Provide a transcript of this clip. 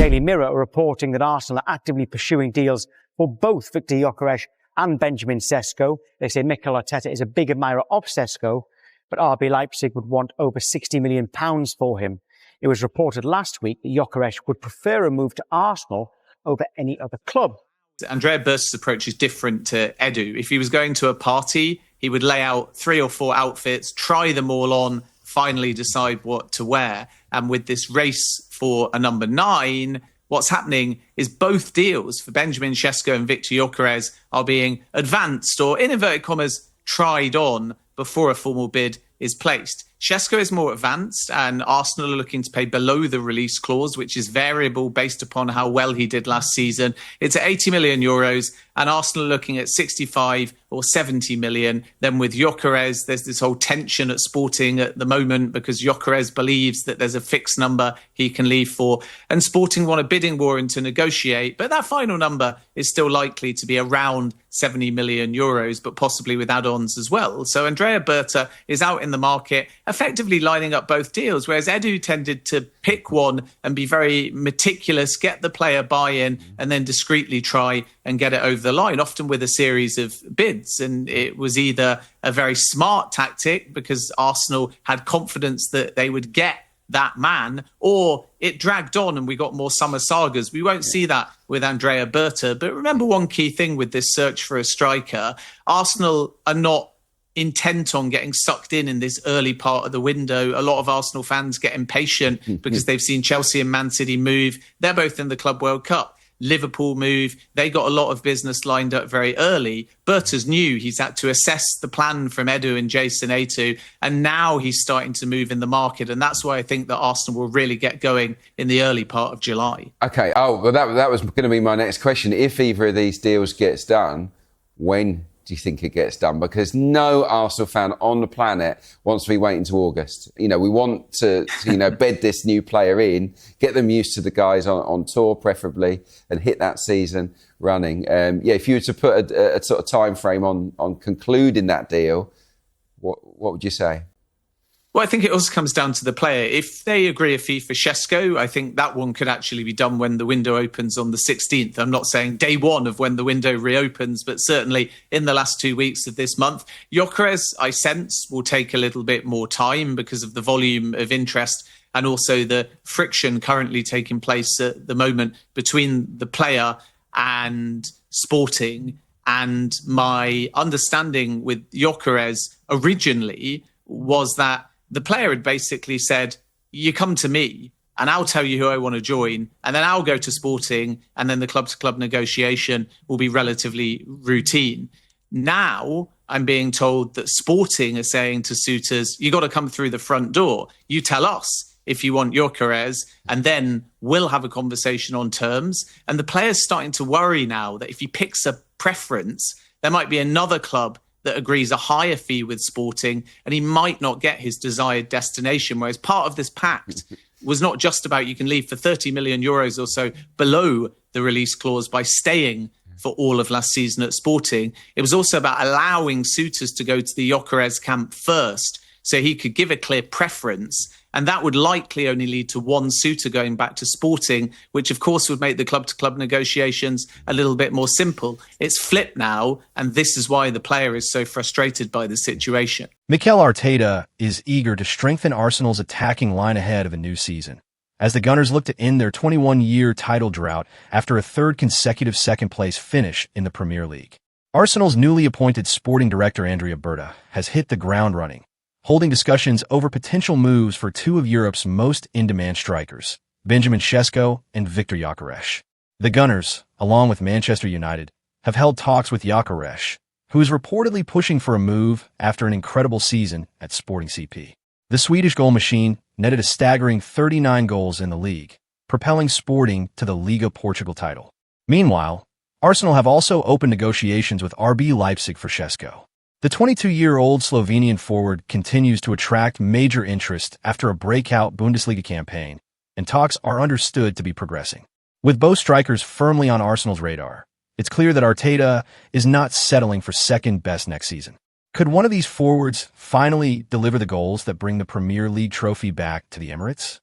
Daily Mirror are reporting that Arsenal are actively pursuing deals for both Viktor Gyökeres and Benjamin Sesko. They say Mikel Arteta is a big admirer of Sesko, but RB Leipzig would want over £60 million for him. It was reported last week that Gyökeres would prefer a move to Arsenal over any other club. Andrea Berta's approach is different to Edu. If he was going to a party, he would lay out 3 or 4 outfits, try them all on, finally decide what to wear. And with this race for a number 9, what's happening is both deals for Benjamin Šeško and Viktor Gyökeres are being advanced or, in inverted commas, tried on before a formal bid is placed. Šeško is more advanced, and Arsenal are looking to pay below the release clause, which is variable based upon how well he did last season. It's at €80 million, and Arsenal are looking at 65 or 70 million. Then with Gyökeres, there's this whole tension at Sporting at the moment because Gyökeres believes that there's a fixed number he can leave for, and Sporting want a bidding war and to negotiate, but that final number is still likely to be around 70 million euros, but possibly with add-ons as well. So Andrea Berta is out in the market, effectively lining up both deals, whereas Edu tended to pick one and be very meticulous, get the player buy-in, and then discreetly try and get it over the line, often with a series of bids. And it was either a very smart tactic because Arsenal had confidence that they would get that man, or it dragged on and we got more summer sagas. We won't see that with Andrea Berta. But remember one key thing with this search for a striker, Arsenal are not intent on getting sucked in this early part of the window. A lot of Arsenal fans get impatient because they've seen Chelsea and Man City move. They're both in the Club World Cup. Liverpool move. They got a lot of business lined up very early. Berta's new. He's had to assess the plan from Edu and Jason Atu, and now he's starting to move in the market. And that's why I think that Arsenal will really get going in the early part of July. OK. Oh, well, that was going to be my next question. If either of these deals gets done, when do you think it gets done? Because no Arsenal fan on the planet wants to be waiting to August. You know, we want to bed this new player in, get them used to the guys on tour, preferably, and hit that season running. If you were to put a sort of time frame on concluding that deal, what would you say? Well, I think it also comes down to the player. If they agree a fee for Šeško, I think that one could actually be done when the window opens on the 16th. I'm not saying day one of when the window reopens, but certainly in the last 2 weeks of this month. Gyökeres, I sense, will take a little bit more time because of the volume of interest and also the friction currently taking place at the moment between the player and Sporting. And my understanding with Gyökeres originally was that the player had basically said, you come to me and I'll tell you who I want to join, and then I'll go to Sporting, and then the club-to-club negotiation will be relatively routine. Now I'm being told that Sporting are saying to suitors, you got to come through the front door. You tell us if you want Gyökeres, and then we'll have a conversation on terms. And the player's starting to worry now that if he picks a preference, there might be another club that agrees a higher fee with Sporting, and he might not get his desired destination. Whereas part of this pact was not just about you can leave for 30 million euros or so below the release clause by staying for all of last season at Sporting. It was also about allowing suitors to go to the Gyökeres camp first so he could give a clear preference. And that would likely only lead to one suitor going back to Sporting, which of course would make the club-to-club negotiations a little bit more simple. It's flipped now, and this is why the player is so frustrated by the situation. Mikel Arteta is eager to strengthen Arsenal's attacking line ahead of a new season, as the Gunners look to end their 21-year title drought after a third consecutive second-place finish in the Premier League. Arsenal's newly appointed sporting director Andrea Berta has hit the ground running, holding discussions over potential moves for 2 of Europe's most in-demand strikers, Benjamin Šeško and Viktor Gyökeres. The Gunners, along with Manchester United, have held talks with Gyökeres, who is reportedly pushing for a move after an incredible season at Sporting CP. The Swedish goal machine netted a staggering 39 goals in the league, propelling Sporting to the Liga Portugal title. Meanwhile, Arsenal have also opened negotiations with RB Leipzig for Šeško. The 22-year-old Slovenian forward continues to attract major interest after a breakout Bundesliga campaign, and talks are understood to be progressing. With both strikers firmly on Arsenal's radar, it's clear that Arteta is not settling for second best next season. Could one of these forwards finally deliver the goals that bring the Premier League trophy back to the Emirates?